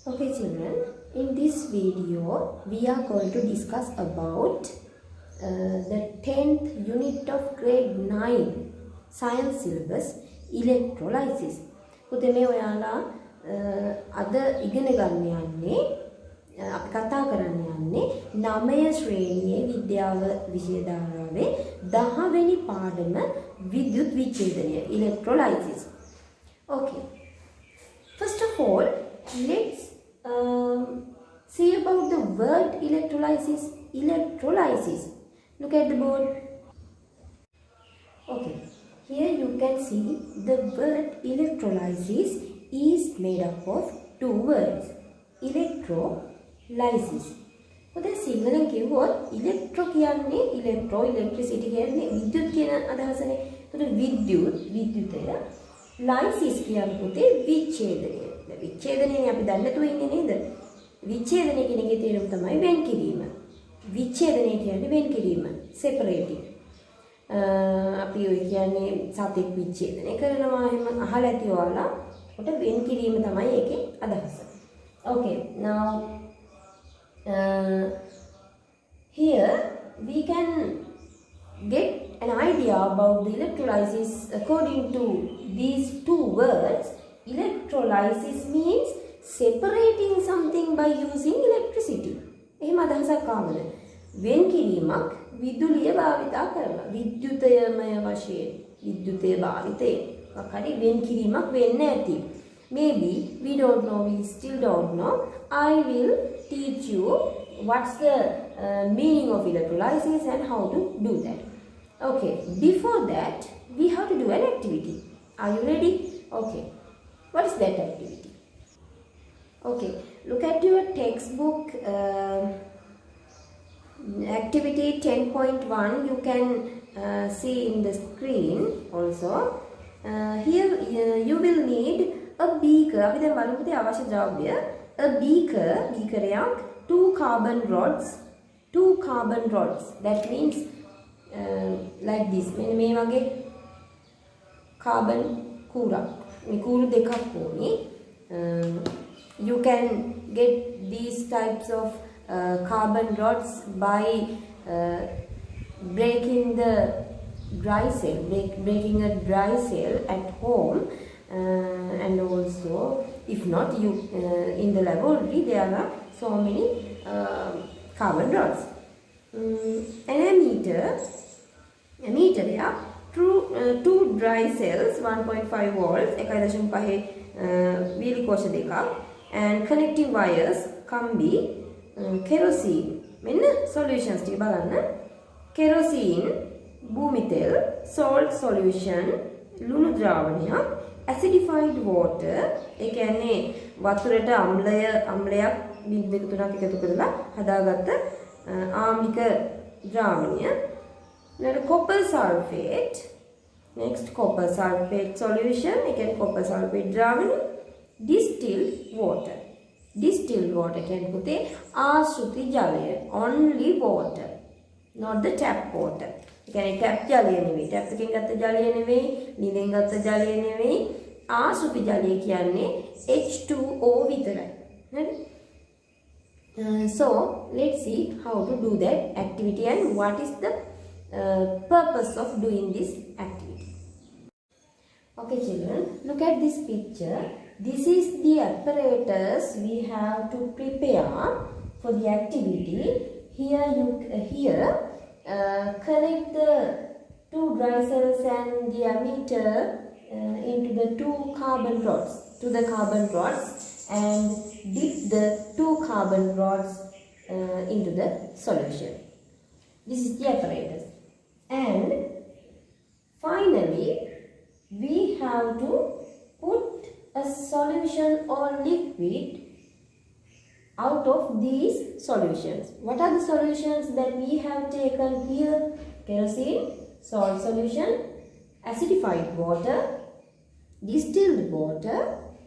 Okay children, in this video we are going to discuss about the 10th unit of grade 9 science syllabus electrolysis. පුතේ මේ ඔයාලා අද ඉගෙන ගන්න යන්නේ අපි කතා කරන්න යන්නේ 9 ශ්‍රේණියේ විද්‍යාව විෂය ධාරාවේ 10 වෙනි පාඩම විද්‍යුත් විච්ඡේදනය electrolysis. Okay. First of all, let's see about the word electrolysis. Electrolysis. Look at the board. Okay. Here you can see the word electrolysis is made up of two words. Electrolysis. What is single and keyword? Electro කියන්නේ electro electricity කියන්නේ විද්‍යුත් කියන අදහසනේ. ඒතකොට විද්‍යුතය lysis කියන්නේ පුතේ විච්ඡේදනය. විච්ඡේදනයනේ අපි දන්නේ නැතුව ඉන්නේ නේද? විච්ඡේදනය කියන එකේ තේරුම තමයි වෙන් කිරීම. විච්ඡේදනය කියන්නේ වෙන් කිරීම, separating. අපි ඔය කියන්නේ සතෙක් විච්ඡේදනය කරනවා එහෙම අහලා ඇති ඔයාලා. උට වෙන් කිරීම තමයි ඒකේ අදහස. Okay, now here we can get an idea about the electrolysis according to these two words. Electrolysis means separating something by using electricity. එහෙම අදහසක් ආවද? වෙන් කිරීමක් විදුලිය භාවිතා කරලා විද්‍යුතයමය වශයෙන් විද්‍යුතය භාවිතේ හරි වෙන් කිරීමක් වෙන්න ඇති. Maybe we don't know, we still don't know. I will teach you what's the meaning of electrolysis and how to do that. Okay, before that we have to do an activity. Are you ready? Okay. What is that activity? Okay, look at your textbook activity 10.1. You can see in the screen also. Here you will need a beaker. අපි දැන් බලමු පුතේ අවශ්‍ය ද්‍රව්‍ය. A beaker, beakerයක්, two carbon rods. That means like this. මේ වගේ carbon කූරක්. මේ කූරු දෙකක් ඕනේ. You can get these types of carbon rods by breaking a dry cell at home, and also if not you in the laboratory there are so many carbon rods. An ammeter, yeah, two dry cells 1.5 volts 1.5 වීලි කෝෂ දෙකක් and connecting wires කම්බි kerosene මෙන්න solutions ටික බලන්න kerosene භූමි තෙල් salt solution ලුණු ද්‍රාවණයක් acidified water ඒ කියන්නේ වතුරට අම්ලයක් බිඳු 3ක් එකතු කරලා හදාගත්ත ආම්ලික ද්‍රාවණය. Then copper sulfate. Next copper sulfate solution. Again copper sulfate ද්‍රාවණය. Distilled water. Distilled water කියන්නේ පුතේ ආශ්‍රිත ජලය. Only water. Not the tap water. ඒ කියන්නේ tap ජලය නෙවෙයි. tap එකෙන් ගත්ත ජලය නෙවෙයි. නිලෙන් ගත්ත ජලය නෙවෙයි. ආශ්‍රිත ජලය කියන්නේ H2O විතරයි. හරි? So let's see how to do that activity and what is the purpose of doing this activity. Okay children, look at this picture. This is the apparatus we have to prepare for the activity. Here connect the two dry cells and the ammeter into the two carbon rods and dip the two carbon rods into the solution. This is the apparatus. And finally we have to put a solution or liquid out of these solutions. What are the solutions that we have taken here? Kerosene, salt solution, acidified water, distilled water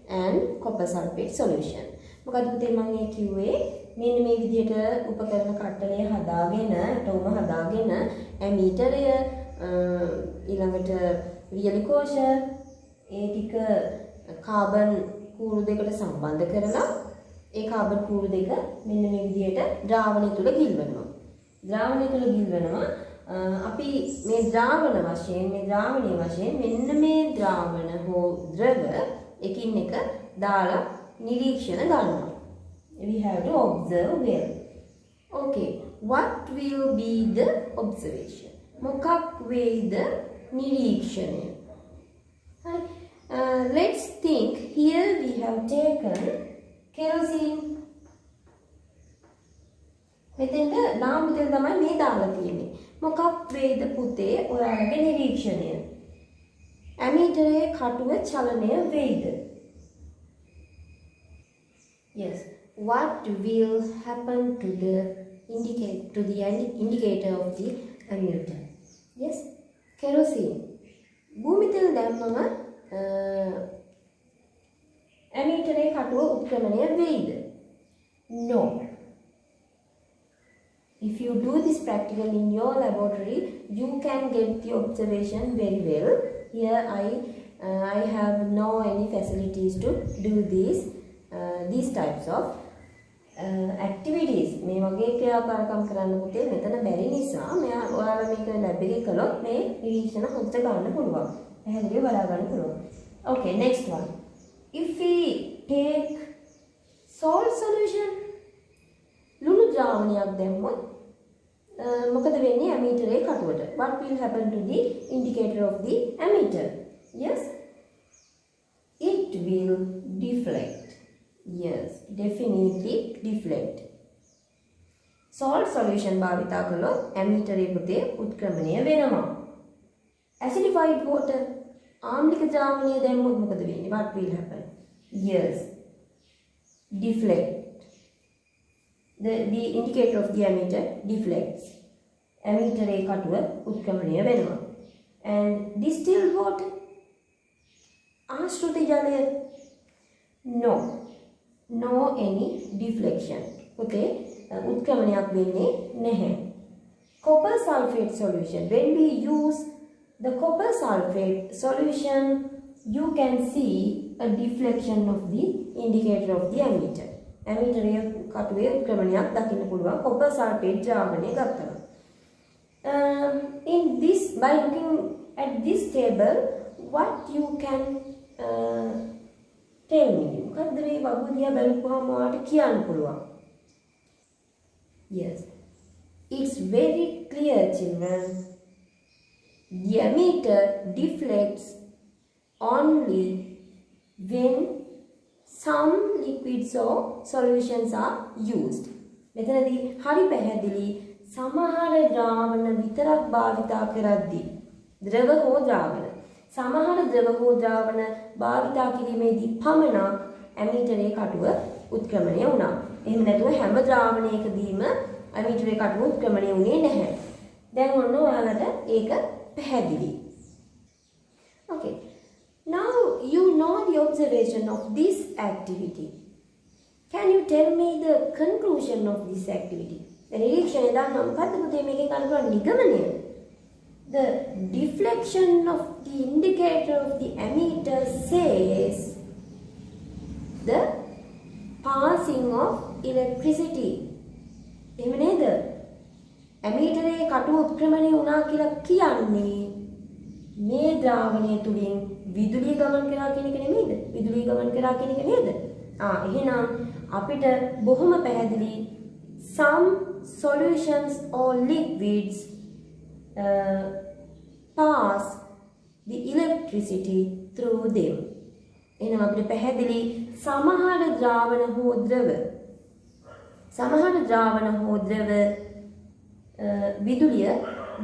and copper sulfate solution. මොකද පුතේ මම මේ කිව්වේ මෙන්න මේ විදිහට උපකරණ කට්ටලය හදාගෙන ටෝම හදාගෙන ඇමීටරය ඊළඟට වියලි කෝෂ ඒ ටික කාබන් කූරු දෙකට සම්බන්ධ කරලා ඒ කාබන් කූරු දෙක මෙන්න මේ විදිහට ද්‍රාවණය තුල ගිල්වනවා. ද්‍රාවණය තුල ගිල්වනවා. අපි මේ ද්‍රාවණයේ වශයෙන් මෙන්න මේ ද්‍රාවණ හෝ ද්‍රව එකින් එක දාලා නිරීක්ෂණ ගන්නවා. We have to observe well. Okay, what will be the observation? මොකක් වේද නිරීක්ෂණය? Right. Let's think. Here we have taken kerosene. මෙතෙන්ද නාම දෙක තමයි මේ දාලා තියෙන්නේ. මොකක් වේද පුතේ ඔයාලගේ නිරීක්ෂණය? ඇමීටරයේ කටුව චලනය වේද? Yes. What will happen to the indicator of the ammeter? Yes. Kerosene. භූමි තෙල් දැම්මම ඇමීටරයේ කටුව උත්ක්‍රමණය වෙයිද? No. If you do this practical in your laboratory, you can get the observation very well. Here I have no any facilities to do these types of activities. මේ වගේ ක්‍රියාකාරකම් කරන්න පුතේ මෙතන බැරි නිසා ඔයාලා මේක ලැබ් එකේ කළොත් මේ නිරීක්ෂණ හොඳට ගන්න පුළුවන්. පැහැදිලිව බලා ගන්න පුළුවන්. Okay, next one. If we take salt solution, ලුණු ද්‍රාවණයක් දැම්මොත් මොකද වෙන්නේ ඇමීටරයේ කටුවට? What will happen to the indicator of the ammeter? Yes, it will deflect. Yes, definitely deflect. Salt solution භාවිතා කළොත් ඇමීටරයේ පුතේ උත්ක්‍රමණය වෙනවා. Acidified water, ආම්ලික ද්‍රාවණය දැම්මොත් මොකද වෙන්නේ? What will happen? Yes, deflect. The indicator of the ammeter deflects. Ammeterයේ කටුව උත්ක්‍රමණය වෙනවා. And distilled water, ආශ්‍රිත ජලය, no any deflection. Okay, උත්ක්‍රමණයක් වෙන්නේ නැහැ. Copper sulfate solution, when we use the copper sulfate solution, you can see a deflection of the indicator of the ammeter. Ammeterයේ කටුවේ උත්ක්‍රමණයක් දකින්න පුළුවන් copper sulfate ද්‍රාවණය ගත්තම. In this, by looking at this table, what you can tell me? මොකද්ද මේ වගු දිහා බලපුවාම ඔයාලට කියන්න පුළුවන්? Yes, it's very clear, children. The ammeter deflects only when some liquids or solutions are used. මෙතනදී හරි පැහැදිලි සමහර ද්‍රාවණ විතරක් භාවිතා කරද්දී ද්‍රව හෝ ද්‍රාවණ සමහර ද්‍රව හෝ ද්‍රාවණ භාවිතා කිරීමේදී පමණක් ඇමීටරයේ කටුව උත්ක්‍රමණය වුණා. එහෙම නැතුව හැම ද්‍රාවණයකදීම ඇමීටරයේ කටුව උත්ක්‍රමණය වුණේ නැහැ. දැන් ඔන්න ඔයාලට ඒක පැහැදිලි. Okay. Now you know the observation of this activity. Can you tell me the conclusion of this activity? The නිරීක්ෂණය දන්නවා මොකද්ද පුතේ මේකෙන් ගන්න පුළුවන් නිගමනය? The deflection of the indicator of the ammeter says the passing of electricity. එහෙම නේද? ඇමීටරයේ කටුව උත්ක්‍රමණය වුණා කියලා කියන්නේ මේ ද්‍රාවණය තුලින් විදුලිය ගමන් කරා කියන එක නෙමෙයිද? විදුලිය ගමන් කරා කියන එක නේද? එහෙනම් අපිට බොහොම පැහැදිලි some solutions or liquids pass the electricity through them. එහෙනම් අපිට පැහැදිලි සමහර ද්‍රාවණ හෝ ද්‍රව විදුලිය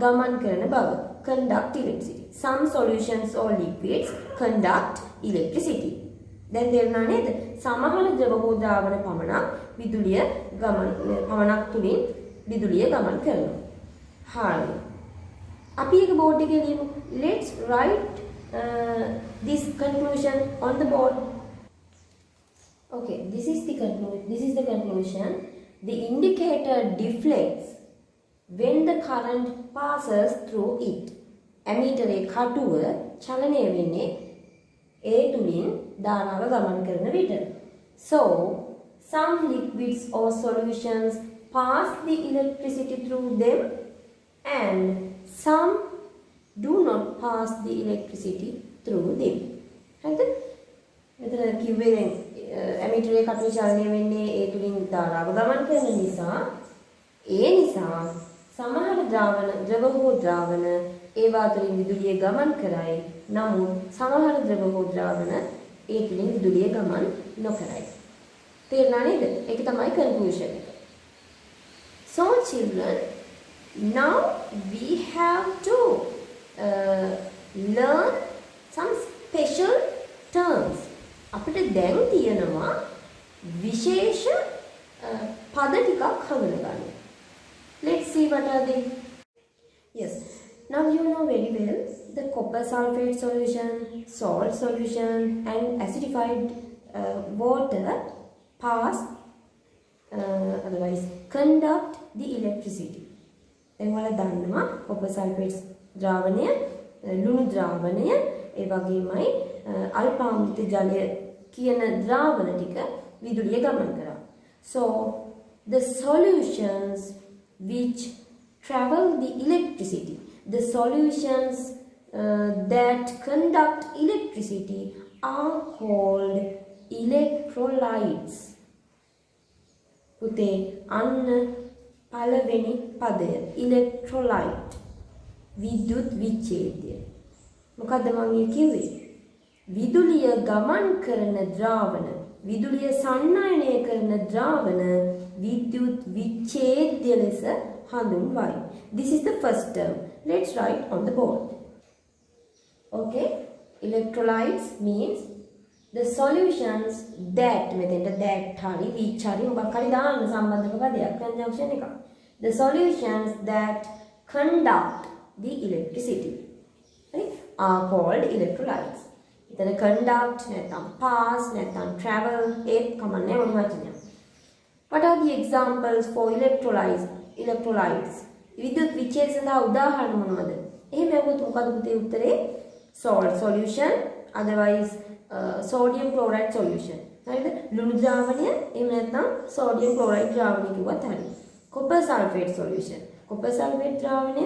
ගමන් කරන බව. Conduct electricity. Some solutions or liquids conduct electricity. දැන් තේරුණා නේද? සමහර ද්‍රව හෝ ද්‍රාවණ පමණක් තුලින් විදුලිය ගමන් කරනවා. හරි. අපි එක බෝඩ් එකේ ලියමු. Let's write this conclusion on the board. Okay, this is the conclusion. The indicator deflects when the current passes through it. Ammeterයේ කටුව චලනය වෙන්නේ ඒ තුලින් ධාරාව ගමන් කරන විට. So some liquids or solutions pass the electricity through them and some do not pass the electricity through them. හරිද? මෙතන කිව්වේ දැන් ඇමීටරේ කටුවේ චලනය වෙන්නේ ඒ තුලින් ධාරාව ගමන් කරන නිසා ඒ නිසා සමහර ද්‍රව හෝ ද්‍රාවණ ඒවා තුලින් විදුලිය ගමන් කරයි. නමුත් සමහර ද්‍රව හෝ ද්‍රාවණ ඒ තුලින් විදුලිය ගමන් නොකරයි. තේරුණා නේද? ඒක තමයි කන්ක්ලූෂන් එක. So children, now we have to learn some special terms. අපිට දැන් තියෙනවා විශේෂ පද ටිකක් හඳුනගන්න. Let's see what are they. Yes, now you know very well the copper sulfate solution, salt solution and acidified water pass otherwise conduct the electricity. දැන් ඔයාලා දන්නවා copper sulfate ද්‍රාවණය, ලුණු ද්‍රාවණය, ඒ වගේමයි අල්පාම්ලිත ජලය කියන ද්‍රාවණ ටික විදුලිය ගමන් කරා. So the solutions which travel the electricity, the solutions that conduct electricity are called electrolytes. පුතේ අන්න පළවෙනි පදය electrolyte විදුත් විච්ඡේදය. මොකද්ද මම කිව්වේ? විදුලිය ගමන් කරන ද්‍රාවණ, විදුලිය සන්නායනය කරන ද්‍රාවණ විද්‍යුත් විච්ඡේද්‍ය ලෙස හඳුන්වයි. This is the first term. Let's write on the board. Okay, electrolytes means the solutions that මෙතෙන්ට that හරි which හරි මොකක් හරි දාන්න සම්බන්ධක පදයක් conjunction එක. The solutions that conduct the electricity, right, are called electrolytes. එතන conduct නැත්නම් pass නැත්නම් travel ඒත් කමන්නේ මොන වචනයක්. What are the examples for electrolytes? විද්‍යුත් විච්ඡේද සඳහා උදාහරණ මොනවද? එහෙම ඇහුවොත් මොකද පුතේ උත්තරේ? Salt solution, otherwise sodium chloride solution. හරිද? ලුණු ද්‍රාවණය එහෙම නැත්නම් sodium chloride ද්‍රාවණය කිව්වත් හරි. Copper sulfate solution. Copper sulfate ද්‍රාවණය,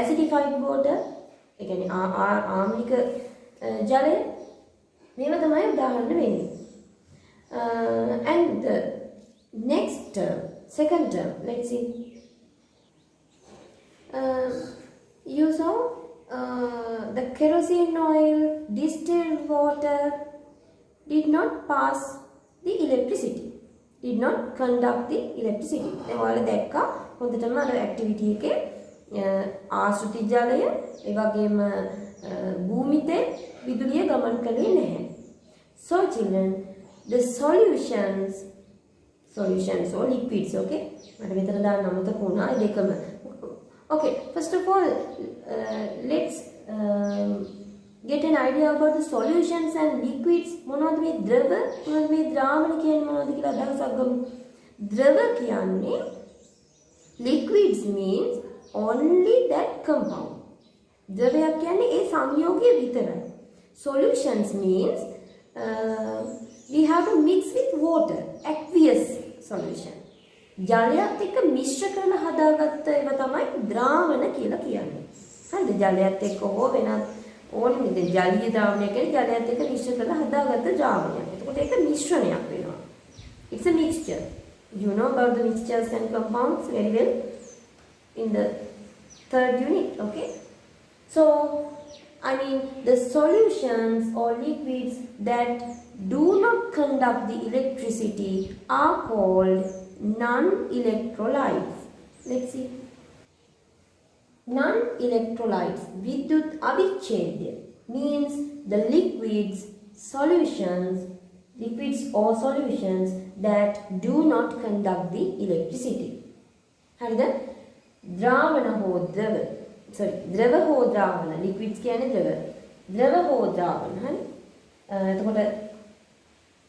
acidified water, ඒ කියන්නේ ආම්ලික ජලය මේවා තමයි උදාහරණ වෙන්නේ. And the next term, second term, let's see. You saw the kerosene oil, distilled water did not pass the electricity, did not conduct the electricity. දැන් ඔයාලා දැක්කා හොඳටම අර ඇක්ටිවිටි එකේ ආශ්‍රිත ජලය ඒ වගේම භූමිතේ විදුලිය ගමන් කළේ නැහැ. So children, the solutions or liquids, okay, මට මෙතන දාන්න අමතක වුණා දෙකම. Okay, first of all, let's get an idea about the solutions and liquids. මොනවද මේ ද්‍රව, මොනවද මේ ද්‍රාවණ කියන්නේ මොනවද කියලා අදහසක් ගමු. ද්‍රව කියන්නේ liquids means only that compound. ද්‍රවයක් කියන්නේ ඒ සංයෝගය විතරයි. Solutions means we have to mix with water, aqueous solution. ජලයත් එක්ක මිශ්‍ර කරලා හදාගත්ත ඒවා තමයි ද්‍රාවණ කියලා කියන්නේ. හරිද? ජලයත් එක්ක හෝ වෙනත් ඕනෙ දෙයක් ජලීය ද්‍රාවණය කියන්නේ ජලයත් එක්ක මිශ්‍ර කරලා හදාගත්ත ද්‍රාවණයක්. එතකොට ඒක මිශ්‍රණයක් වෙනවා. It's a mixture. You know about the mixtures and compounds very well in the third unit, okay? So, I mean, the solutions or liquids that do not conduct the electricity are called non-electrolytes. Let's see. Non-electrolytes, vidyut avichedya, means the liquids or solutions that do not conduct the electricity. හරිද? ද්‍රාවණ හෝ ද්‍රව, ද්‍රව හෝ ද්‍රාවණ, liquids කියන්නේ ද්‍රව හෝ ද්‍රාවණ. හරි? එතකොට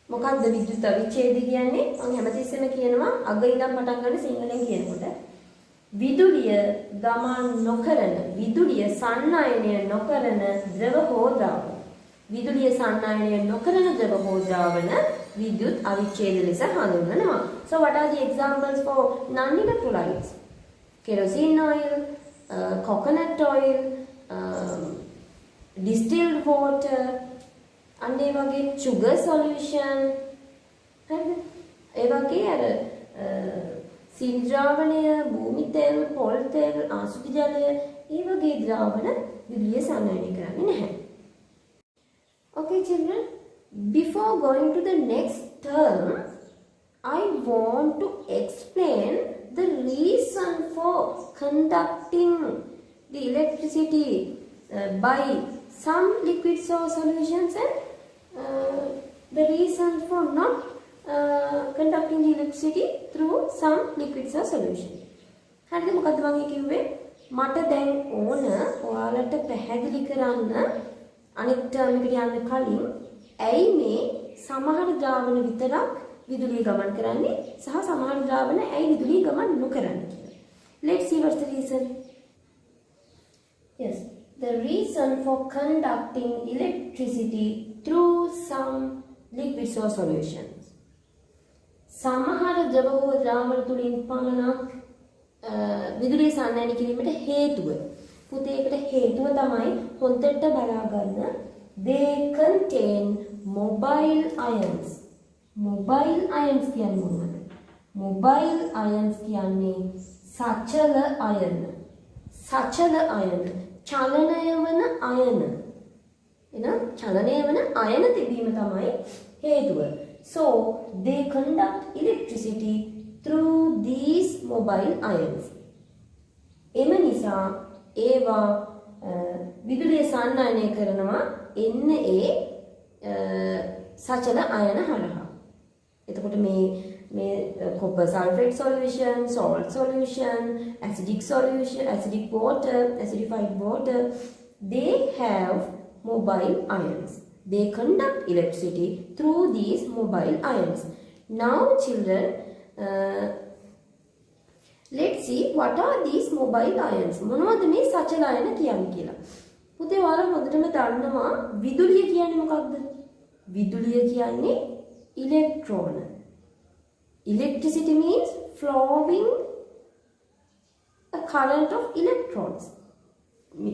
මොකක්ද විද්‍යුත් අවිච්ඡේදය කියන්නේ? මම හැමතිස්සෙම කියනවා අග ඉඳන් පටන් ගන්න සිංහලෙන් කියනකොට විදුලිය ගමන් නොකරන, විදුලිය සන්නායනය නොකරන ද්‍රව හෝ ද්‍රාවණ. විදුලිය සන්නායනය නොකරන ද්‍රව හෝ ද්‍රාවණ විද්‍යුත් අවිච්ඡේද ලෙස හඳුන්වනවා. So what are the examples for non-electrolytes? Kerosene oil, coconut oil, distilled water, and ඒ වගේ sugar solution. හරිද? ඒ වගේ අර සීනි ද්‍රාවණය, භූමි තෙල්, පොල් තෙල්, ආසුති ජලය ඒ වගේ ද්‍රාවණ විදුලිය සංවේදී කරන්නේ නැහැ. Okay children, before going to the next term, I want to explain the reason for conducting the electricity by some liquids or solutions and the reason for not conducting the electricity through some liquids or solution. හරිද? මොකද්ද මම කිව්වේ? මට දැන් ඕන ඔයාලට පැහැදිලි කරන්න අනිත් ටර්ම් එකට යන්න කලින් ඇයි මේ සමහර ද්‍රාවණ විතරක් විදුලිය ගමන් කරන්නේ සහ සමහර ද්‍රාවණ ඇයි විදුලිය ගමන් නොකරන්නේ කියලා. Let's see what's the reason. Yes, the reason for conducting electricity through some liquids or solutions. සමහර ද්‍රව හෝ ද්‍රාවණ තුලින් පමණක් විදුලිය සංවේදී කිරීමට හේතුව. පුතේ ඒකට හේතුව තමයි හොඳට බලා ගන්න. They contain mobile ions. Mobile ions කියන්නේ මොනවද? Mobile ions කියන්නේ සචල අයන. සචල අයන. චලනය වන අයන. එහෙනම් චලනය වන අයන තිබීම තමයි හේතුව. So they conduct electricity through these mobile ions. එම නිසා ඒවා විදුලිය සංවේදනය කරනවා එන්න ඒ සචල අයන හරහා. එතකොට මේ copper sulfate solution, salt solution, acidic solution, acidic water, acidified water, they have mobile ions. They conduct electricity through these mobile ions. Now children, let's see what are these mobile ions. මොනවද මේ සචල අයන කියන්නේ කියලා. පුතේ ඔයාලා හොඳටම දන්නවා විදුලිය කියන්නේ මොකක්ද? විදුලිය කියන්නේ ඉලෙක්ට්‍රෝන. Electricity means flowing a current of electrons.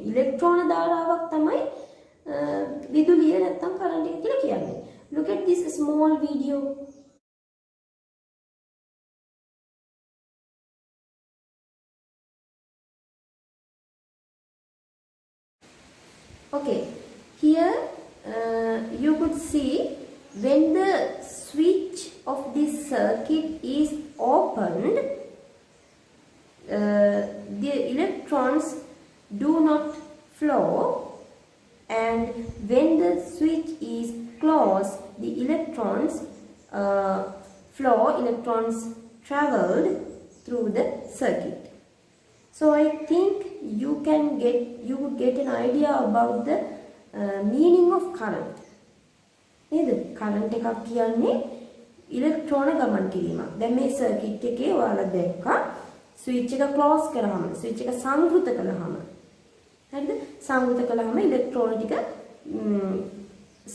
ඉලෙක්ට්‍රෝන ධාරාවක් තමයි විදුලිය නැත්තම් කරන්ට් එක කියලා කියන්නේ. Look at this small video. Okay, here you could see when the switch of this circuit is opened, the electrons do not flow, and when the switch is closed, the electrons flow, electrons traveled through the circuit. So I think you would get an idea about the meaning of current. නේද? current එකක් කියන්නේ ඉලෙක්ට්‍රෝන ගමන් කිරීමක්. දැන් මේ circuit එකේ ඔයාලා දැක්කා ස්විච් එක ක්ලෝස් කරාම, ස්විච් එක සංවෘත කළාම. හරිද? සංවෘත කළාම ඉලෙක්ට්‍රෝන ටික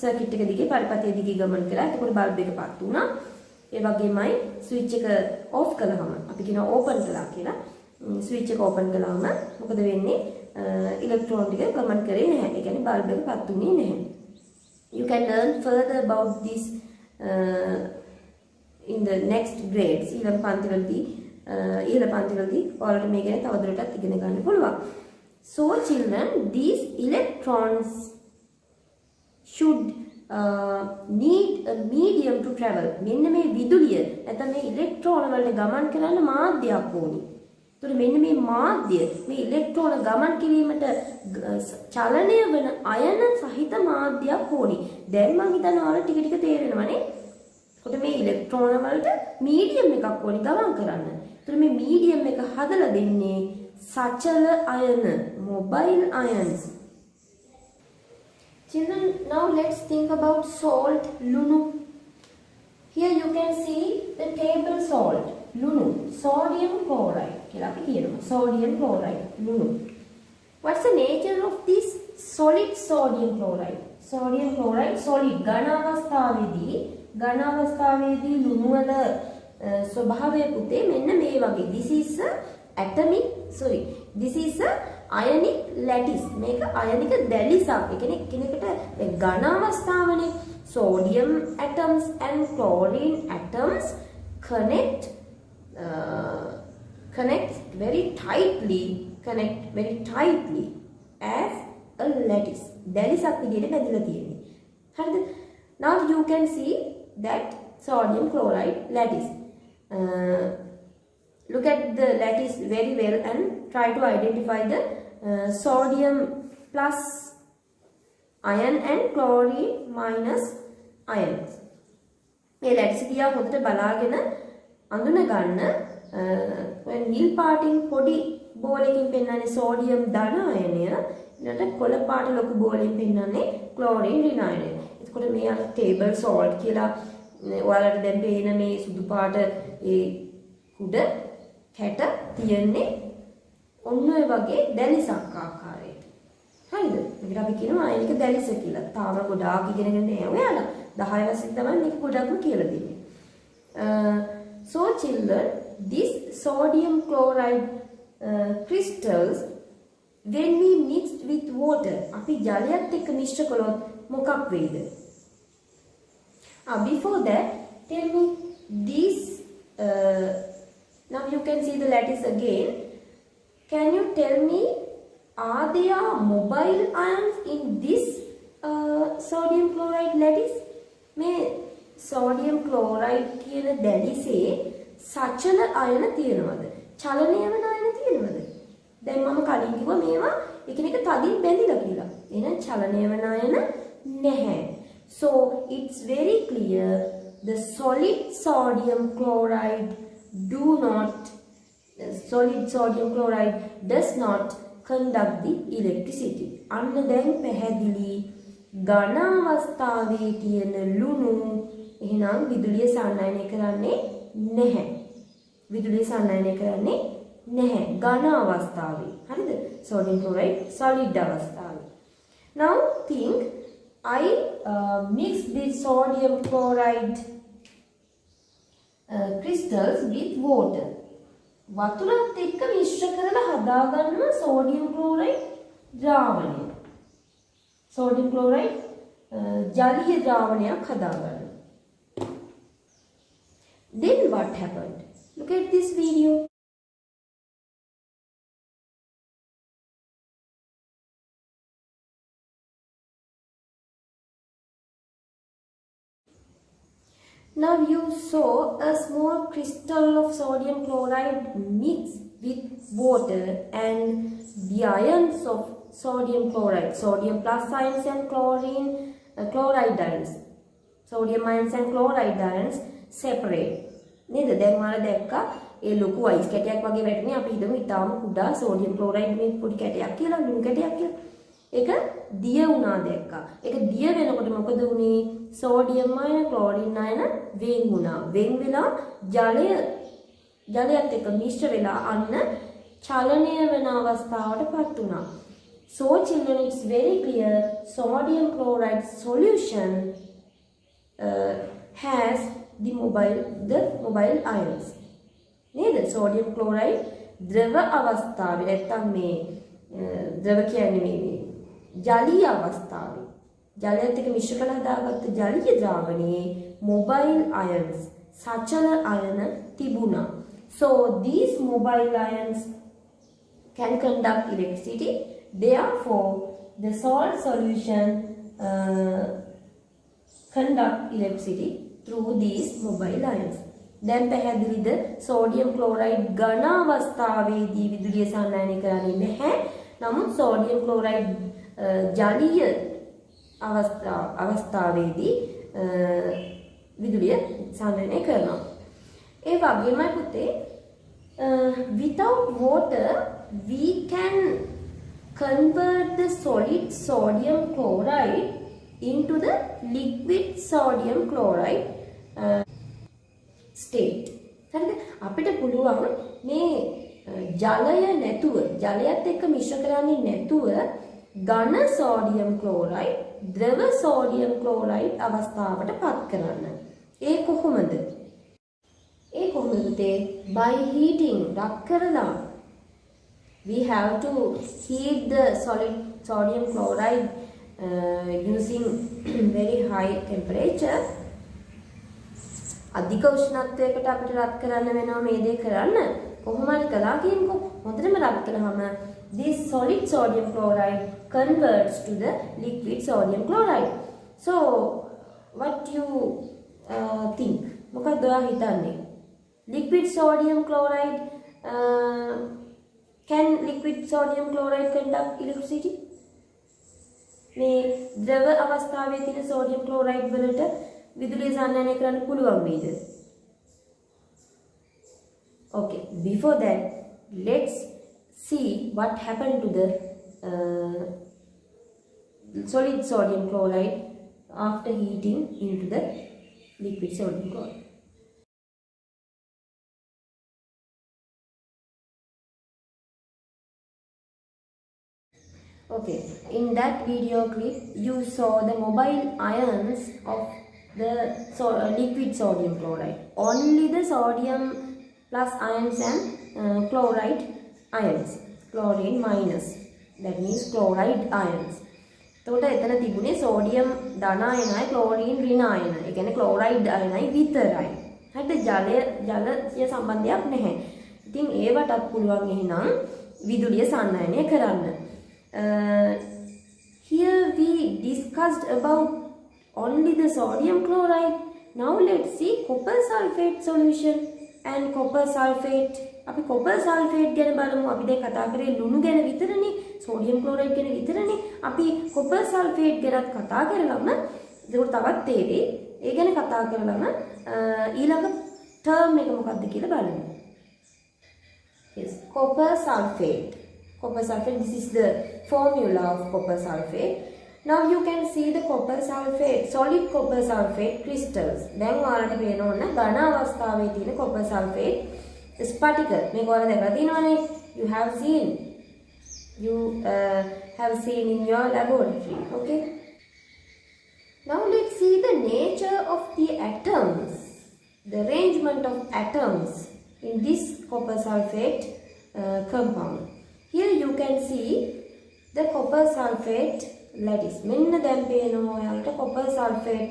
සර්කිට් එක දිගේ පරිපථය දිගේ ගමන් කරා. එතකොට බල්බ් එක පත් වුණා. ඒ වගේමයි ස්විච් එක ඕෆ් කළාම අපි කියනවා ඕපන් කළා කියලා. ස්විච් එක ඕපන් කළාම මොකද වෙන්නේ? ඉලෙක්ට්‍රෝන ටික ගමන් කරේ නැහැ. ඒ කියන්නේ බල්බ් එක පත් වුණේ නැහැ. You can learn further about this in the next grades. ඊළඟ පන්තිවලදී ඔයාලට මේ ගැන තවදුරටත් ඉගෙන ගන්න පුළුවන්. So children, these electrons should need a medium to travel. මෙන්න මේ විදුලිය නැත්නම් මේ ඉලෙක්ට්‍රෝන වලට ගමන් කරන්න මාධ්‍යයක් ඕනි. එතකොට මෙන්න මේ මාධ්‍ය මේ ඉලෙක්ට්‍රෝන ගමන් කිරීමට චලනය වන අයන සහිත මාධ්‍යයක් ඕනි. දැන් මම හිතනවා ඔයාලට ටික ටික තේරෙනවනේ. එතකොට මේ ඉලෙක්ට්‍රෝන වලට මීඩියම් එකක් ඕනි ගමන් කරන්න. එතකොට මේ මීඩියම් එක හදලා දෙන්නේ සචල අයන, mobile ions. Children, now let's think about salt, ලුණු. Here you can see the table salt, ලුණු, sodium chloride කියලා අපි කියනවා. Sodium chloride, ලුණු. What's the nature of this solid sodium chloride? Sodium chloride solid ඝන අවස්ථාවේදී ඝන අවස්ථාවේදී ලුණු වල ස්වභාවය පුතේ මෙන්න මේ වගේ. this is a ionic lattice. මේක අයනික දැලිසක්. ඒ කියන්නේ කෙනෙකුට ඝන අවස්ථාවනේ sodium atoms and chlorine atoms connect very tightly as a lattice. දැලිසක් විදිහට බැඳලා තියෙන්නේ. හරිද? Now you can see that sodium chloride lattice. Look at the lattice very well and try to identify the sodium plus ion and chlorine minus ions. මේ lattice දිහා හොඳට බලාගෙන අඳුන ගන්න. නිල් පාටින් පොඩි බෝලකින් පෙන්වන්නේ sodium ධන අයනය. ඊළඟට කොළ පාට ලොකු බෝලෙන් පෙන්වන්නේ chlorine ඍණ අයනය. එතකොට මේ අර table salt කියලා ඔයාලට දැන් පේන මේ සුදු පාට ඒ කුඩ කැට තියන්නේ ඔන්න ඔය වගේ දැලිසක් ආකාරයට. හරිද? මේකට අපි කියනවා අයනික දැලිස කියලා. තාම ගොඩාක් ඉගෙනගෙන නෑ ඔයාලා. 10 වසරේ තමයි මේක ගොඩක්ම කියලා දෙන්නේ. So children, this sodium chloride crystals when we mixed with water අපි ජලයත් එක්ක මිශ්‍ර කළොත් මොකක් වෙයිද? Before that, tell me this. Now you can see the lattice again. Can you tell me, are there mobile ions in this sodium chloride lattice? මේ sodium chloride කියන දැලිසේ සචල අයන තියෙනවද? චලනය වෙන අයන තියෙනවද? දැන් මම කලින් කිව්වා මේවා එකිනෙක තදින් බැඳිලා කියලා. එහෙනම් චලනය වෙන අයන නැහැ. So it's very clear the solid sodium chloride does not conduct the electricity. අන්න දැන් පැහැදිලි ඝන අවස්ථාවේ තියෙන ලුණු එහෙනම් විදුලිය සාන්නායනය කරන්නේ නැහැ. ඝන අවස්ථාවේ. හරිද? sodium chloride solid අවස්ථාවේ. Now think I mix the sodium chloride crystals with water. වතුරත් එක්ක මිශ්‍ර කරලා හදාගන්න sodium chloride ද්‍රාවණය. sodium chloride ජලීය ද්‍රාවණයක් හදාගන්න. Then what happened? Look at this video. Now you saw a small crystal of sodium chloride mixed with water and the ions of sodium chloride, sodium plus ions and chloride ions. Sodium ions and chloride ions separate. නේද? දැන් ඔයාලා දැක්කා ඒ ලොකු ice කැටයක් වගේ වැටුනේ අපි හිතමු ඊටාම කුඩා sodium chloride මේ පොඩි කැටයක් කියලා ලුණු කැටයක් කියලා. ඒක දිය වුණා දැක්කා. ඒක දිය වෙනකොට මොකද වුනේ? sodium ion chlorine ion වෙන් වුණා. වෙන් වෙලා ජලයත් එක්ක මිශ්‍ර වෙලා අන්න චලනය වෙන අවස්ථාවටපත් වුණා. So children, it's very clear sodium chloride solution has the mobile ions. නේද? sodium chloride ද්‍රව අවස්ථාවේ නැත්තම් මේ ද්‍රව කියන්නේ මේ ජලීය අවස්ථාවේ ජලයත් එක්ක මිශ්‍ර කරලා හදාගත්ත ජලීය ද්‍රාවණයේ mobile ions සචල අයන තිබුණා. So these mobile ions can conduct electricity. Therefore, the salt solution conduct electricity through these mobile ions. දැන් පැහැදිලිද? sodium chloride ඝන අවස්ථාවේදී විදුලිය සාන්නායනය කරන්නේ නැහැ. නමුත් sodium chloride ජලීය අවස්ථාවේදී විදුලිය සාන්නායනය කරනවා. ඒ වගේමයි පුතේ without water we can convert the solid sodium chloride into the liquid sodium chloride state. හරිද? අපිට පුළුවන් මේ ජලය නැතුව ජලයත් එක්ක මිශ්‍ර කරන්නේ නැතුව ඝන sodium chloride ද්‍රව sodium chloride අවස්ථාවට පත් කරන්න. ඒ කොහොමද? ඒ කොහොමද පුතේ? By heating, රත් කරලා. We have to heat the solid sodium chloride using very high temperature. අධික උෂ්ණත්වයකට අපිට රත් කරන්න වෙනවා මේ දේ කරන්න. කොහොම හරි කළා කියමුකෝ. හොඳටම රත් කළාම this solid sodium chloride converts to the liquid sodium chloride. So what you think? මොකක්ද ඔයා හිතන්නේ? Liquid sodium chloride can liquid sodium chloride conduct electricity? මේ ද්‍රව අවස්ථාවේ තියෙන sodium chloride වලට විදුලිය සංඥානය කරන්න පුළුවන් වේද? Okay, before that let's see what happened to the solid sodium chloride after heating into the liquid sodium chloride. Okay, in that video clip you saw the mobile ions of the liquid sodium chloride. Only the sodium plus ions and chloride ions. Chlorine minus. That means chloride ions. එතකොට එතන තිබුණේ sodium ධන අයනයි chlorine ඍණ අයන. ඒ කියන්නේ chloride අයනයි විතරයි. හරිද? ජලය සම්බන්ධයක් නැහැ. ඉතින් ඒවටත් පුළුවන් එහෙනම් විදුලිය සන්නායනය කරන්න. Here we discussed about only the sodium chloride. Now let's see copper sulfate solution and copper sulfate. අපි copper sulfate ගැන බලමු. අපි දැන් කතා කරේ ලුණු ගැන විතරනේ, sodium chloride ගැන විතරනේ. අපි copper sulfate ගැනත් කතා කරලම ඒක තවත් තේරෙයි. ඒ ගැන කතා කරලම ඊළඟ term එක මොකක්ද කියලා බලමු. Yes, copper sulfate. Copper sulfate, this is the formula of copper sulfate. Now you can see the copper sulfate, solid copper sulfate crystals. දැන් ඔයාලට පේන ඕන ඝන අවස්ථාවේ තියෙන copper sulfate ස්පටික. මේක ඔයාලා දැකලා තියෙනවනේ. You have seen in your laboratory. Okay. Now let's see the nature of the atoms, the arrangement of atoms in this copper sulfate compound. Here you can see the copper sulfate lattice. මෙන්න දැන් පේනවා ඔයාලට copper sulfate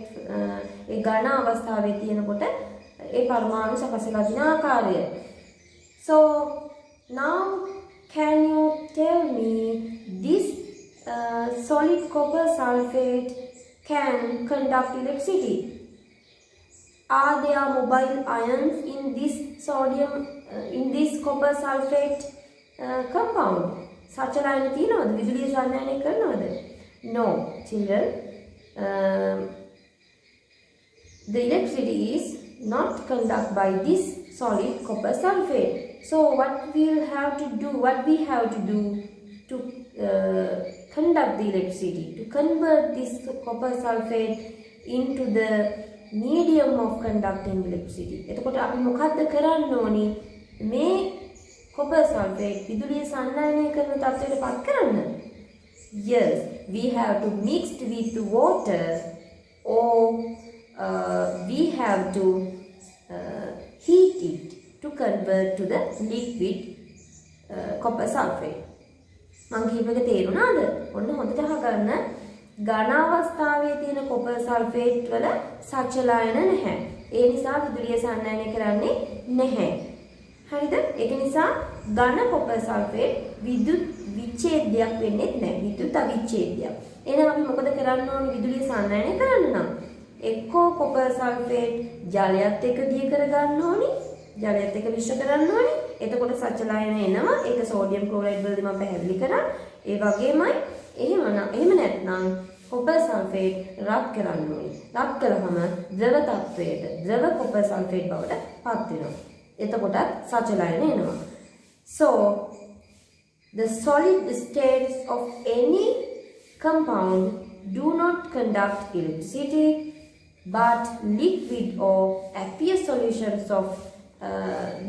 ඒ ඝන අවස්ථාවේ තියෙනකොට ඒ පරමාණු සකස් වෙලා තියෙන ආකාරය. So now can you tell me this solid copper sulfate can conduct electricity? Are there mobile ions in this copper sulfate compound? සචලයන තියනවද? විදුලිය සංඥානය කරනවද? No, children. The electricity is not conducted by this solid copper sulfate. So what we have to do to conduct the electricity, to convert this copper sulfate into the medium of conducting electricity. එතකොට අපි මොකද්ද කරන්න ඕනි? මේ copper sulfate විදුලිය සංඥානය කරන තත්ත්වයට පත් කරන්න. Yes, we have to mix with water or we have to heat it to convert to the liquid copper sulfate. මං කියපේක තේරුණාද? ඔන්න හොඳට අහගන්න. ඝන අවස්ථාවේ තියෙන copper sulfate වල සචලයන නැහැ. ඒ නිසා විදුලිය සංඥානය කරන්නේ නැහැ. හරිද? ඒක නිසා ඝන copper sulfate විදුලි විච්ඡේදයක් වෙන්නේ නැහැ. විදුලි අවිච්ඡේදයක්. එහෙනම් අපි මොකද කරන්න ඕනේ විදුලිය සංඥානය කරන්න නම්? එක්කෝ copper sulfate ජලයත් එක්ක දිය කර ගන්න ඕනේ. ජලයත් එක්ක මිශ්‍ර කරන්න ඕනේ. එතකොට සචලයන එනවා. ඒක sodium chloride වලදී මම පැහැදිලි කරා. ඒ වගේමයි එහෙම නැත්නම් copper sulfate රත් කරන්න ඕනේ. රත් කළාම ද්‍රව තත්වයට ද්‍රව copper sulfate බවට පත් වෙනවා. එතකොටත් සචලයන එනවා. So the solid states of any compound do not conduct electricity, but liquid or aqueous solutions of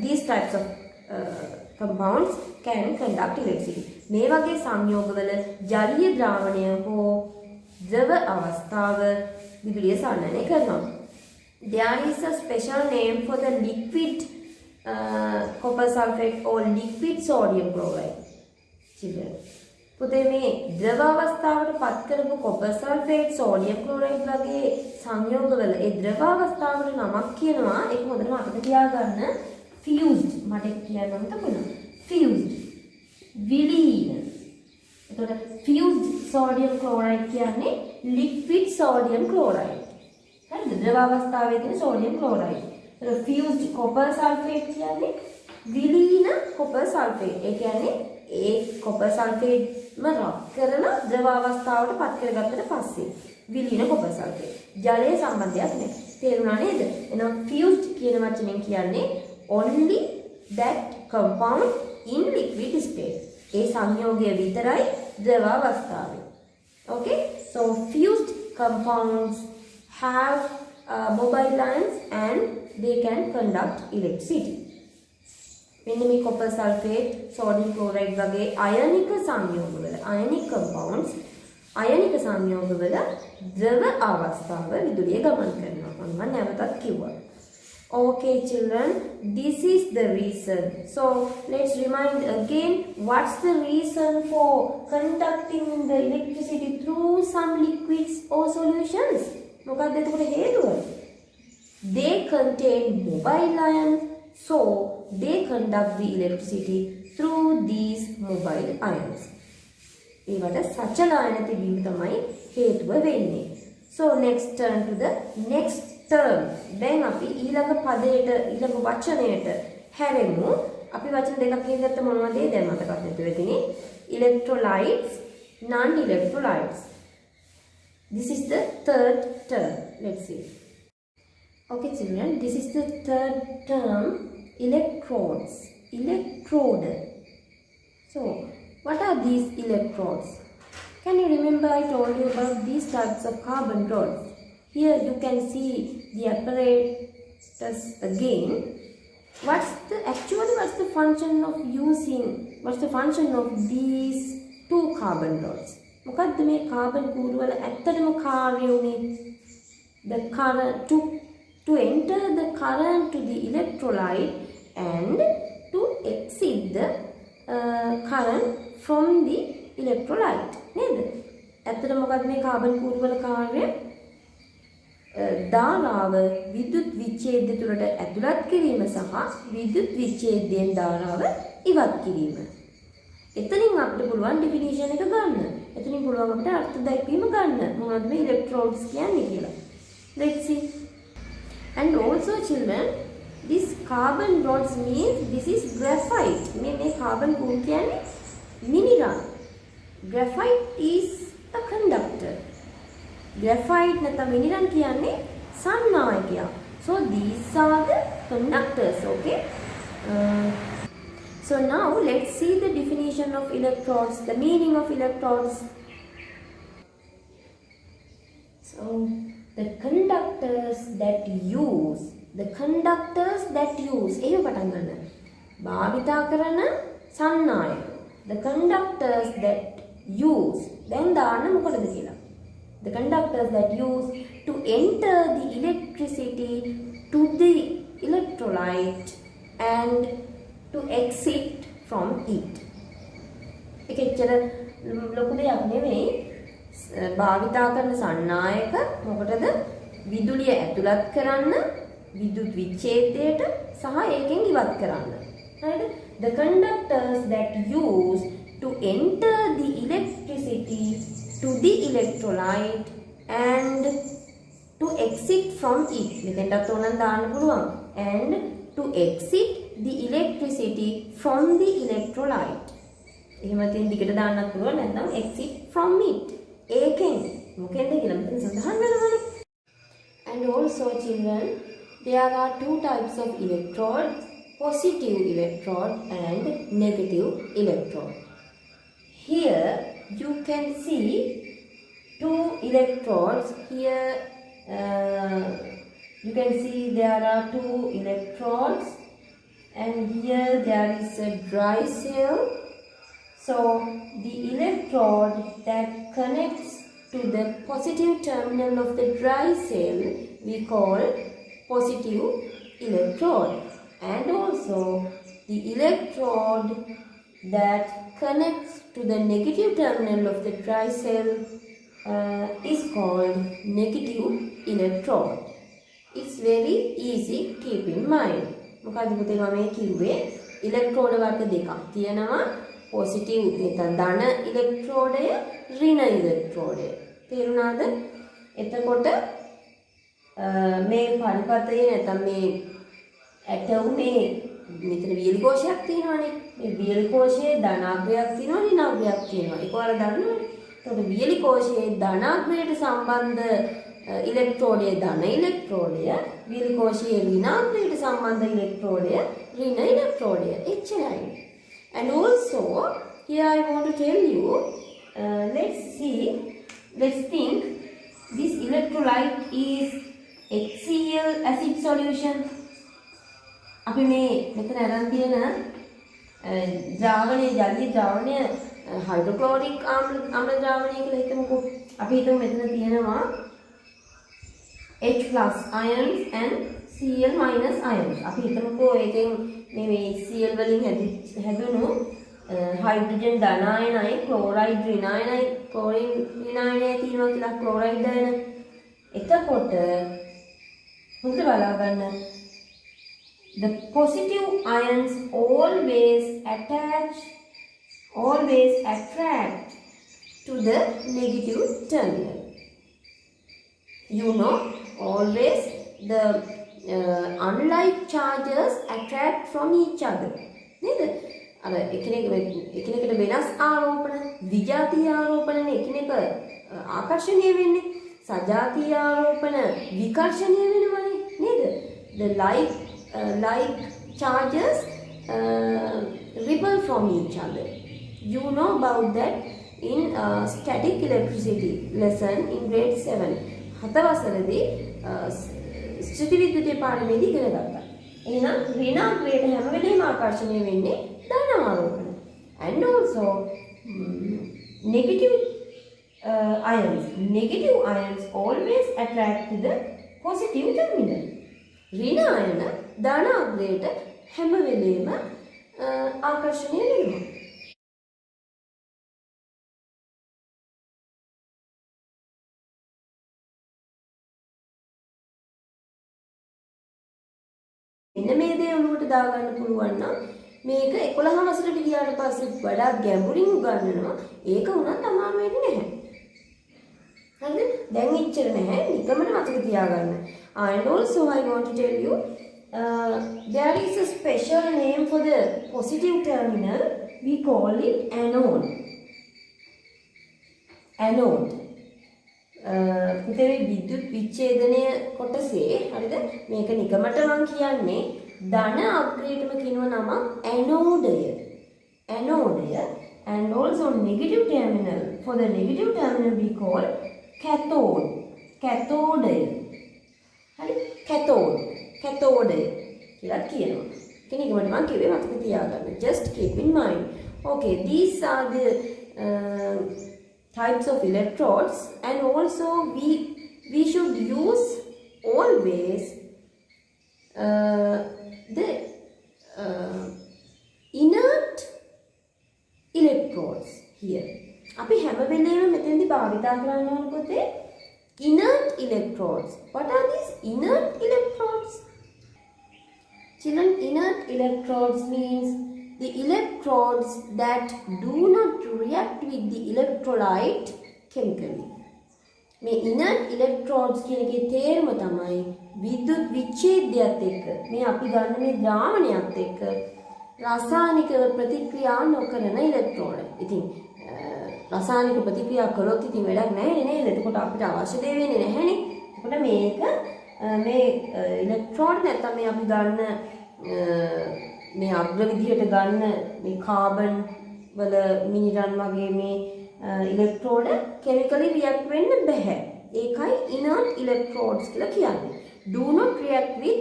these types of compounds can conduct electricity. මේ වගේ සංයෝගවල ජලීය ද්‍රාවණය හෝ ද්‍රව අවස්ථාව විදුලිය සංඥානය කරනවා. there is a special name for the liquid copper sulfate or liquid sodium chloride. Children. පුතේ මේ ද්‍රව අවස්ථාවට පත් කරපු copper sulfate sodium chloride වගේ සංයෝගවල ඒ ද්‍රව අවස්ථාවට නමක් කියනවා. ඒක හොඳට මතක තියාගන්න. fused මට කියන්න තමුණා. fused විලීන. එතකොට fused sodium chloride කියන්නේ liquid sodium chloride. හරිද? ද්‍රව අවස්ථාවේ තියෙන sodium chloride. එතකොට fused copper sulfate කියන්නේ විලීන copper sulfate. ඒ කියන්නේ ඒ copper sulfate රත් කරලා ද්‍රව අවස්ථාවට පත් කරගත්තට පස්සේ විලීන copper sulfate. ජලයේ සම්බන්ධයක් නැහැ. තේරුණා නේද? එහෙනම් fused කියන වචනෙන් කියන්නේ only that compound in liquid state. ඒ සංයෝගය විතරයි ද්‍රව අවස්ථාවේ. Okay? So fused compounds have mobile ions and they can conduct electricity. මෙන්න මේ copper sulfate, sodium chloride වගේ අයනික සංයෝගවල ionic compounds අයනික සංයෝගවල ද්‍රව අවස්ථාව විදුලිය ගමන් කරනවා. මම නැවතත් කිව්වා. Okay children, this is the reason. So let's remind again, what's the reason for conducting the electricity through some liquids or solutions? මොකක්ද එතකොට හේතුව? They contain mobile ions, so they conduct the electricity through these mobile ions. ඒවට සචලායන තිබීම තමයි හේතුව වෙන්නේ. So let's turn to the next term. දැන් අපි ඊළඟ පදයට ඊළඟ වචනයට හැරෙමු. අපි වචන දෙකක් ඉඳලා මොනවද දැන් මතකත් නැතුව තියෙන්නේ. Electrolytes, non-electrolytes. This is the third term. Let's see. Okay children, this is the third term, electrodes. Electrode. So, what are these electrodes? Can you remember I told you about these types of carbon rods? Here you can see the apparatus again. What's the function of these two carbon rods? මොකද්ද මේ carbon කූරු වල ඇත්තටම කාර්යය උනේ? The current to enter the current to the electrolyte and to exit the current from the electrolyte. නේද? ඇත්තටම මොකද්ද මේ carbon කූරු වල කාර්යය? ධාරාව විදුලි විච්ඡේදය තුළට ඇතුළත් කිරීම සහ විදුලි විච්ඡේදයෙන් ධාරාව ඉවත් කිරීම. එතනින් අපිට පුළුවන් ඩෙෆිනිෂන් එක ගන්න. එතනින් පුළුවන් අපිට අර්ථ දැක්වීම ගන්න. මොනවද මේ electrodes කියන්නේ කියලා. Let's see. And also children, this carbon rods means this is graphite. මේ carbon කූරු කියන්නේ mineral. Graphite is a conductor. Graphite නැත්නම් mineral කියන්නේ සන්නායකයා. So these are the conductors, okay? So now let's see the definition of electrodes, the meaning of electrodes. So the conductors that use එහෙම පටන් ගන්න. භාවිතා කරන සන්නායක. The conductors that use දැන් දාන්න මොකටද කියලා. The conductors that use to enter the electricity to the electrolyte and to exit from it. ඒක එච්චර ලොකු දෙයක් නෙමෙයි. භාවිතා කරන සන්නායක මොකටද? විදුලිය ඇතුළත් කරන්න, විදුලි විච්ඡේදයට සහ ඒකෙන් ඉවත් කරන්න. හරිද? The conductors that use to enter the electricity to the electrolyte and to exit from it. මෙතෙන්ටත් ඕනනම් දාන්න පුළුවන්. And to exit the electricity from the electrolyte. එහෙම තියෙන දිගට දාන්නත් පුළුවන් නැත්නම් exit from it. ඒකෙන් මොකෙන්ද කියලා මෙතන සඳහන් වෙනවනේ. And also children, there are two types of electrodes, positive electrode and negative electrode. Here you can see two electrodes. Here you can see there are two electrodes and here there is a dry cell. So the electrode that connects to the positive terminal of the dry cell we call positive electrode, and also the electrode that connects to the negative terminal of the dry cell is called negative electrode. It's very easy, keep in mind. මොකද පුතේ මම කිව්වේ ඉලෙක්ට්‍රෝඩ වර්ග දෙකක් තියෙනවා. Positive නැත්නම් ධන ඉලෙක්ට්‍රෝඩය, ඍණ ඉලෙක්ට්‍රෝඩය. තේරුණාද? එතකොට මේ පරිපතයේ නැත්නම් මේ ඇටෝමේ මෙතන වියලි කෝෂයක් තියෙනවානේ. මේ වියලි කෝෂයේ ධනාග්‍රයක් තියෙනවා, ඍණාග්‍රයක් තියෙනවා. ඒක ඔයාලා දන්නවනේ. එතකොට වියලි කෝෂයේ ධනාග්‍රයට සම්බන්ධ ඉලෙක්ට්‍රෝඩය ධන ඉලෙක්ට්‍රෝඩය, වියලි කෝෂයේ ඍණාග්‍රයට සම්බන්ධ ඉලෙක්ට්‍රෝඩය ඍණ ඉලෙක්ට්‍රෝඩය. එච්චරයි. And also here I want to tell you, let's think this electrolyte is HCl acid solution. අපි මේ මෙතන අරන් තියෙන ද්‍රාවණයේ ජලීය ද්‍රාවණය හයිඩ්‍රොක්ලෝරික් අම්ල ද්‍රාවණය කියලා හිතමුකෝ. අපි හිතමු මෙතන තියෙනවා H+ ions and Cl- ions. අපි හිතමුකෝ ඒකෙන් මේ Cl වලින් හැදුණු හයිඩ්‍රජන් ධන අයනයි, ක්ලෝරයිඩ් ඍණ අයනයි, ක්ලෝරින් ඍණ අයනයි තියෙනවා කියලා ක්ලෝරයිඩ් අයන. එතකොට හොඳට බලා ගන්න. The positive ions always attract to the negative terminal. You know, always the unlike charges attract from each other. නේද? අර එකිනෙකට වෙනස් ආරෝපණ, විජාතීය ආරෝපණනේ එකිනෙක ආකර්ෂණය වෙන්නේ. සජාතීය ආරෝපණ විකර්ෂණය වෙනවනේ. නේද? The like charges repel from each other. You know about that in static electricity lesson in grade 7. හතවසරදී ස්ථිති විද්‍යුතයේ පාඩමේදී ඉගෙන ගත්තා. එහෙනම් ඍණාග්‍රයට හැම වෙලේම ආකර්ෂණය වෙන්නේ ධන ආරෝපණ. And also negative ions always attract to the positive terminal. ඍණ අයන ධනාග්‍රයට හැම වෙලේම ආකර්ෂණය වෙනවා. මෙන්න මේ දේ ඔලුවට දාගන්න පුළුවන් නම් මේක 11 වසරට ගියාට පස්සේ වඩා ගැඹුරින් උගන්වනවා. ඒක උනත් අමාරු වෙන්නේ නැහැ. හරිද? දැන් ඉච්චර නැහැ. නිකමන මතක තියාගන්න. And also I want to tell you, there is a special name for the positive terminal. We call it anode. Anode. පුතේ විද්‍යුත් විච්ඡේදනය කොටසේ හරිද? මේක නිකමට මම කියන්නේ ධන අග්‍රයටම කියනවා නම anode. And also negative terminal. For the negative terminal we call cathode. හරි? cathode කියලා කියනවා. කෙනෙකුට මම කිව්වේ මතක තියාගන්න. Just keep in mind. Okay, these are the types of electrodes, and also we should use always the inert electrodes here. අපි හැම වෙලේම මෙතෙන්දී භාවිතා කරන්න ඕන පුතේ inert electrodes. What are these inert electrodes? Children, inert electrodes means the electrodes that do not react with the electrolyte chemically. මේ inert electrodes කියන එකේ තේරුම තමයි විද්‍යුත් විච්ඡේදයත් එක්ක මේ අපි ගන්න මේ ද්‍රාවණයත් එක්ක රසායනික ප්‍රතික්‍රියා නොකරන ඉලෙක්ට්‍රෝන. ඉතින් රසායනික ප්‍රතික්‍රියා කළොත් ඉතින් වැඩක් නැහැ නේද? එතකොට අපිට අවශ්‍ය දේ වෙන්නේ නැහැනේ. එතකොට මේක මේ ඉලෙක්ට්‍රෝන නැත්නම් මේ අපි ගන්න මේ අග්‍ර විදියට ගන්න මේ කාබන් වල මිනිරන් වගේ මේ ඉලෙක්ට්‍රෝන කෙමිකලි රියැක්ට් වෙන්න බෑ. ඒකයි inert electrodes කියලා කියන්නේ. Do not react with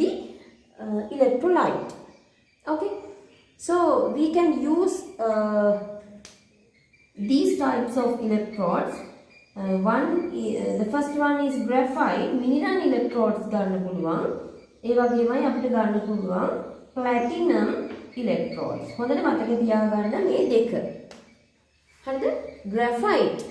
the electrolyte. Okay, so we can use these types of electrodes The first one is graphite mineral electrodes ගන්න පුළුවන්. ඒ වගේමයි අපිට ගන්න පුළුවන් platinum electrodes. හොඳට මතක තියාගන්න මේ දෙක. හරිද? Graphite.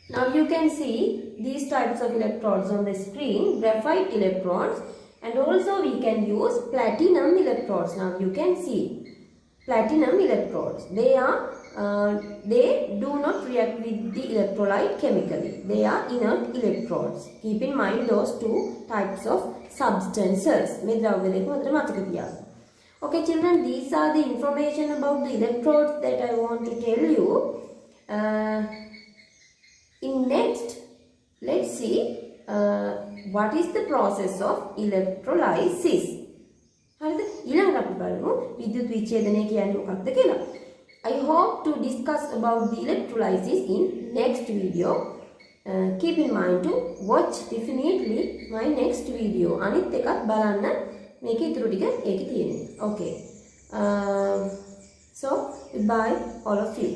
Now you can see these types of electrodes on the screen, graphite electrodes, and also we can use platinum electrodes. Now you can see platinum electrodes. They do not react with the electrolyte chemically. They are inert electrodes. Keep in mind those two types of substances. Okay children, these are the information about the electrodes that I want to tell you. In next, let's see what is the process of electrolysis. I hope to discuss about the electrolysis in next video. Keep in mind to watch definitely my next video. Anith එකත් බලන්න මේකේ ඉතුරු ටික ඒකේ තියෙනවා. Okay. So goodbye all of you.